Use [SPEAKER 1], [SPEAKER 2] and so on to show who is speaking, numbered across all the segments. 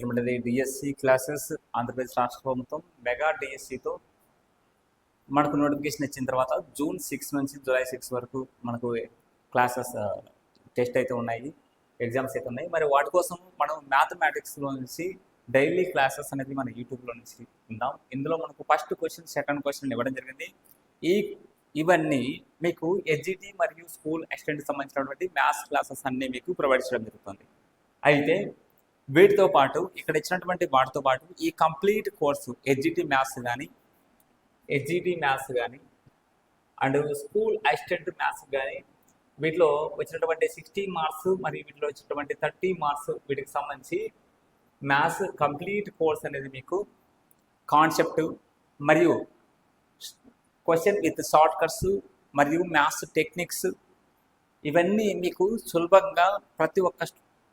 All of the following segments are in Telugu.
[SPEAKER 1] ఏమంటది డిఎస్సి క్లాసెస్ ఆంధ్రప్రదేశ్ రాష్ట్ర ప్రభుత్వం మెగా డిఎస్సితో మనకు నోటిఫికేషన్ ఇచ్చిన తర్వాత జూన్ 6 నుంచి జూలై 6 వరకు మనకు క్లాసెస్ టెస్ట్ అయితే ఉన్నాయి, ఎగ్జామ్స్ అయితే ఉన్నాయి. మరి వాటి కోసం మనం మ్యాథమెటిక్స్లో నుంచి డైలీ క్లాసెస్ అనేది మన యూట్యూబ్లో నుంచి ఉందాం. ఇందులో మనకు ఫస్ట్ క్వశ్చన్, సెకండ్ క్వశ్చన్ ఇవ్వడం జరిగింది. ఇవన్నీ మీకు ఎస్జిటి మరియు స్కూల్ అసిస్టెంట్కి సంబంధించినటువంటి మ్యాథ్స్ క్లాసెస్ అన్నీ మీకు ప్రొవైడ్ చేయడం జరుగుతుంది. అయితే వీటితో పాటు ఇక్కడ ఇచ్చినటువంటి వాటితో పాటు ఈ కంప్లీట్ కోర్సు ఎస్జిటి మ్యాథ్స్ కానీ అండ్ స్కూల్ అసిస్టెంట్ మ్యాథ్స్ కానీ వీటిలో వచ్చినటువంటి 60 మార్క్స్ మరియు వీటిలో వచ్చినటువంటి 30 మార్క్స్ వీటికి సంబంధించి మ్యాథ్స్ కంప్లీట్ కోర్స్ అనేది మీకు కాన్సెప్ట్ మరియు క్వశ్చన్ విత్ షార్ట్ కట్స్ మరియు మ్యాథ్స్ టెక్నిక్స్ ఇవన్నీ మీకు సులభంగా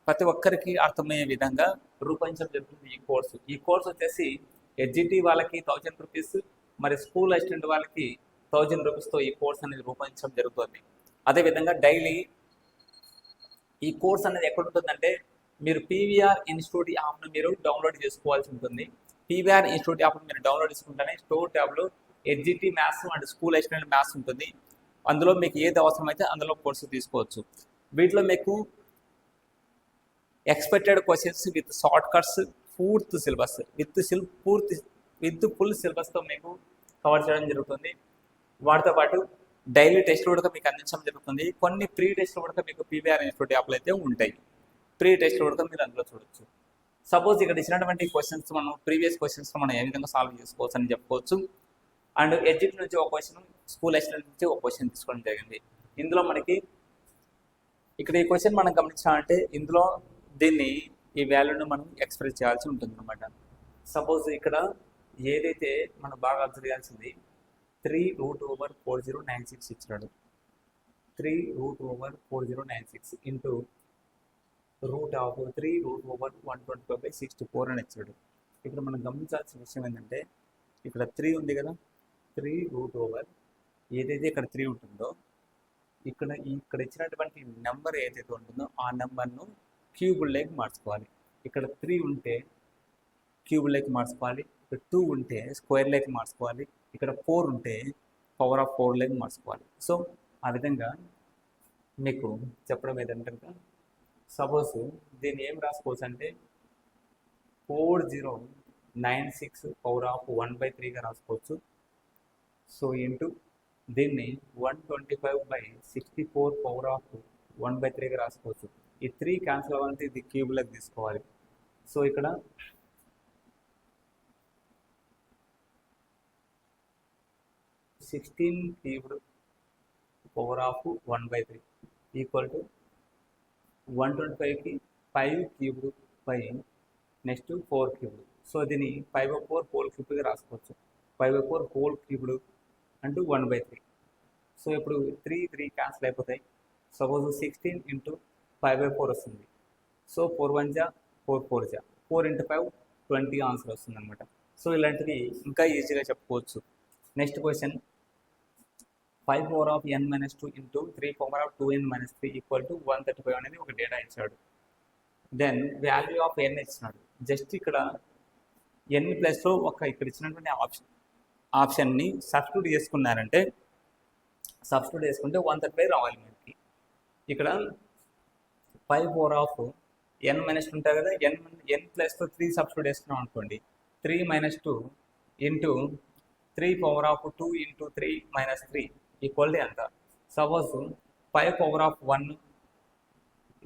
[SPEAKER 1] ప్రతి ఒక్కరికి అర్థమయ్యే విధంగా రూపొందించడం జరుగుతుంది. ఈ కోర్సు వచ్చేసి ఎస్జిటి వాళ్ళకి 1000 రూపీస్, మరి స్కూల్ అసిస్టెంట్ వాళ్ళకి 1000 రూపీస్తో ఈ కోర్స్ అనేది రూపొందించడం జరుగుతుంది. అదేవిధంగా డైలీ ఈ కోర్స్ అనేది ఎక్కడ ఉంటుందంటే మీరు పీవీఆర్ ఇన్స్టిట్యూట్ యాప్ను మీరు డౌన్లోడ్ చేసుకోవాల్సి ఉంటుంది. పీవీఆర్ ఇన్స్టిట్యూట్ యాప్ను మీరు డౌన్లోడ్ చేసుకుంటేనే స్టోర్ ట్యాబ్లో SGT maths and school assistant maths ఉంటుంది. అందులో మీకు ఏది అవసరమైతే అందులో కోర్సు తీసుకోవచ్చు. వీటిలో మీకు expected questions with short cuts, పూర్తి సిలబస్ విత్ ఫుల్ సిలబస్తో మీకు కవర్ చేయడం జరుగుతుంది. వాటితో పాటు డైలీ టెస్ట్లు కూడా మీకు అందించడం జరుగుతుంది. కొన్ని ప్రీ టెస్ట్లు కూడా మీకు పీవీఆర్ ఇన్స్టిట్యూట్ యాప్లో అయితే ఉంటాయి. ప్రీ టెస్ట్లు కూడా మీరు అందులో చూడొచ్చు. సపోజ్ ఇక్కడ ఇచ్చినటువంటి క్వశ్చన్స్ మనం ప్రీవియస్ క్వశ్చన్స్ మనం ఏ విధంగా సాల్వ్ చేసుకోవచ్చు అని చెప్పుకోవచ్చు. అండ్ ఎస్జిటి నుంచి ఒక క్వశ్చన్, స్కూల్ అసిస్టెంట్ నుంచి ఒక క్వశ్చన్ తీసుకోవడం జరిగింది. ఇందులో మనకి ఇక్కడ ఈ క్వశ్చన్ మనం గమనించాలంటే ఇందులో ఈ వాల్యూను మనం ఎక్స్ప్రెస్ చేయాల్సి ఉంటుంది అనమాట. సపోజ్ ఇక్కడ ఏదైతే మనం బాగా అబ్జర్వ్ చేయాల్సింది 3√4096 ఇచ్చినాడు. 3√4096 ఇంటూ √3√125/64 అని ఇచ్చాడు. ఇక్కడ మనం గమనించాల్సిన విషయం ఏంటంటే ఇక్కడ 3 ఉంది కదా, 3 ఏదైతే ఇక్కడ 3 ఉంటుందో ఇక్కడ ఇచ్చినటువంటి నెంబర్ ఏదైతే ఉంటుందో ఆ నెంబర్ను క్యూబుల్లోకి మార్చుకోవాలి. ఇక్కడ 3 ఉంటే క్యూబుల్లోకి మార్చుకోవాలి, ఇక్కడ 2 ఉంటే స్క్వేర్లోకి మార్చుకోవాలి, ఇక్కడ 4 ఉంటే పవర్ ఆఫ్ 4లోకి మార్చుకోవాలి. సో ఆ విధంగా మీకు చెప్పడం ఏదంటే సపోజ్ దీన్ని ఏం రాసుకోవచ్చు అంటే 4096 పవర్ ఆఫ్ 1/3గా రాసుకోవచ్చు. సో ఇంటూ దీన్ని 125/64 పవర్ ఆఫ్ 1/3గా రాసుకోవచ్చు. ఈ 3 క్యాన్సిల్ అవ్వాలంటే ఇది క్యూబ్లోకి తీసుకోవాలి. సో ఇక్కడ 16 cubed power of 1/3 equal to 125కి 5 cubed by next 4 cubed. So దీన్ని 5/4 హోల్ క్యూబ్గా రాసుకోవచ్చు. 5/4 హోల్ క్యూబ్డ్ అంటూ 1/3. సో ఇప్పుడు 3 క్యాన్సిల్ అయిపోతాయి. సపోజ్ 16 ఇంటూ 5/4 వస్తుంది. సో 4 1 జా 4 4 జా 4 × 5 20 ఆన్సర్ వస్తుంది అనమాట. సో ఇలాంటివి ఇంకా ఈజీగా చెప్పుకోవచ్చు. Next question 5 power of n-2 into 3 power of 2n-3 equal to 135 అనేది ఒక డేటా ఇచ్చాడు. దెన్ వాల్యూ ఆఫ్ n ఇచ్చినాడు. జస్ట్ ఇక్కడ n ప్లస్లో ఇక్కడ ఇచ్చినటువంటి ఆప్షన్ని సబ్స్టిట్యూట్ చేసుకున్నారంటే సబ్స్టిట్యూట్ చేసుకుంటే 135 రావాలి మనకి. ఇక్కడ 5 పవర్ ఆఫ్ n-2 ఉంటారు కదా, n ప్లస్తో 3 సబ్స్టిట్యూట్ చేసుకున్నాం అనుకోండి. 3 - 2 into 3 power of 2 into 3 - 3 equal to ఎంత? Suppose 5 power of 1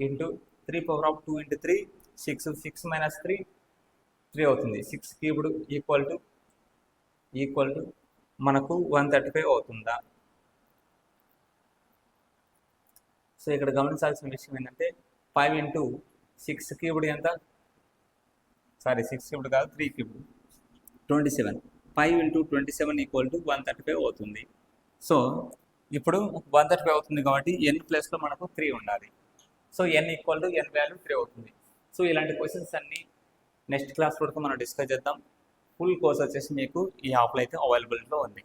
[SPEAKER 1] into 3 power of 2 into 3 6 - 3 3 అవుతుంది. 6 క్యూబ్డ్ ఈక్వల్ టు మనకు 135 అవుతుందా? సో ఇక్కడ గమనించాల్సిన విషయం ఏంటంటే 5 ఇంటూ 6 క్యూబ్డ్ ఎంత? 6 క్యూబ్డ్ కాదు, 3 క్యూబ్డ్ 27. 5 ఇంటూ 27 ఈక్వల్ టు 135 అవుతుంది. సో ఇప్పుడు 135 అవుతుంది కాబట్టి n ప్లస్లో మనకు 3 ఉండాలి. So n equal to n value 3 అవుతుంది. సో ఇలాంటి క్వశ్చన్స్ అన్నీ నెక్స్ట్ క్లాస్ వరకు మనం డిస్కస్ చేద్దాం. ఫుల్ కోర్స్ వచ్చేసి మీకు ఈ యాప్లో అయితే అవైలబిలిటీలో ఉంది.